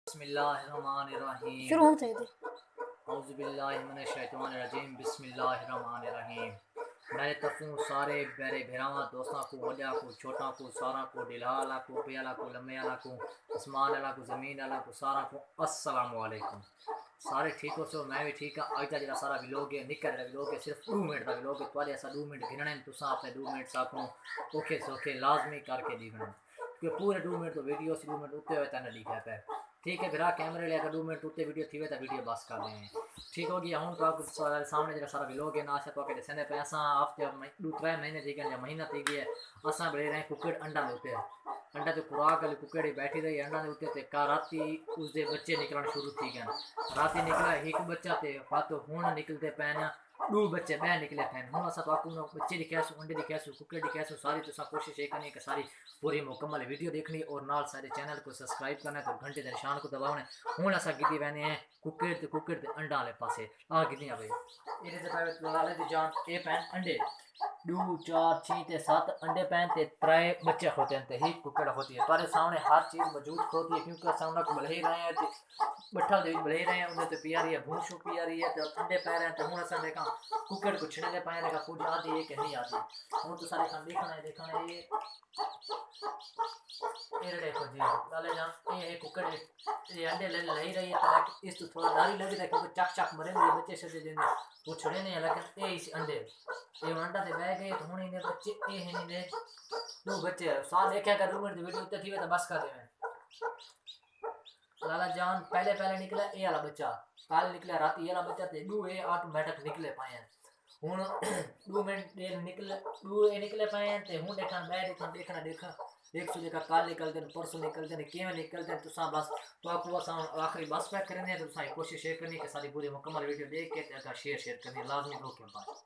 बिस्मिल्लाहिर्रहमानिर्रहीम। शुरू होना चाहिए थे। औज़ुबिल्लाहिमिनश्शैतानिर्रजीम। बिस्मिल्लाहिर्रहमानिर्रहीम। मेरे तफूं सारे मेरे भेरावां दोस्तां को, वड्या को, छोटा को, सारा को, डिलाला को, पियाला को, लम्मेला को, आसमान वाला को, ज़मीन वाला को, सारा को अस्सलामु अलैकुम। सारे ठीक हो सो, मैं भी ठीक हाँ। अज का जो सारा विलोग है, निक्का जो विलोग है, सिर्फ 2 मिनट का विलोग है। थोड़े ऐसा 2 मिनट गिनने तुसा अपने 2 मिनट साकूं औखे सौखे लाजमी करके दिखना, क्योंकि पूरे 2 मिनट तो वीडियो से 2 मिनट उत्ते हुए तेन लिखा पे। ठीक है फिर कैमरे लिया 2 मिनट उत्ते वीडियो थी तो वीडियो बस कर दें। ठीक हो गया। हूँ तो सामने जो सारा विलोग है ना अस तो दसने पे असा हफ्ते 2-3 महीने थी गए या महीना थी गया असा बड़े रहे कुकड़ अंडा के उत्ते। अंडा तो खुराक वाली कुकड़ बैठी रही अंडा के उत्ते का राती उसके बच्चे निकलना शुरू थी गए। राती निकला एक बच्चा तो फातो हूँ निकलते पे 2 बच्चे बह निकले थे। हूँ अस तो आपको बच्चे दिखासू, अंडे दिखासू, कुकड़ दिखासू, सारी तो कोशिश ये करनी कि सारी पूरी मुकम्मल वीडियो देखनी और नाल सारे चैनल को सब्सक्राइब करना तो घंटे के निशान को दबाने। हूँ अस गिदी वैने हैं कुकड़ ते अंडा वाले पासे आ गिदियाँ भाई ये लाले दी जान ये पैन अंडे 2 4 6 ते 7 अंडे पैन ते 3 बच्चे होते हैं ही कुकड़ होती है। तुम्हारे सामने हर चीज़ मौजूद होती है क्योंकि सामने को बले ही रहे हैं बट्ठा दे बले रहे हैं उन्हें तो पिया रही है भून शू पिया रही है तो अंडे पै रहे हैं तो हूँ अस देखा कुकड़ को छिड़े दे पाए देखा कुछ आती है कि नहीं आती। हूँ तो सारे खान देखना है ये देखो जी लाले जान ये कुकड़ ये अंडे ले रही है तो इस तो थोड़ा डर ही लग रहा है क्योंकि चक चक मरे मेरे बच्चे से देने वो छड़े नहीं लेकिन ये इस अंडे ये अंडा से बह गए तो हूँ इन्हें बच्चे ये हैं इन्हें 2 बच्चे साथ देखा कर 2 मिनट की वीडियो उत्ते थी तो बस कर दे। लाला जान पहले पहले निकला ये वाला बच्चा कल निकला राती ये वाला बच्चा थे 2 ये ऑटोमेटिक निकले पाए हैं। हूँ 2 मिनट निकले 2 ये निकले पाए हैं तो हूँ देखा मैं देखना देखा एक सौ देखा कल निकलते हैं परसों निकलते हैं क्यों निकलते हैं तुसा बस तो आपको बस आखिरी बस पैक करने हैं तो कोशिश ये करनी कि सारी पूरी मुकम्मल वीडियो देख के शेयर करनी लाजमी हो के पास।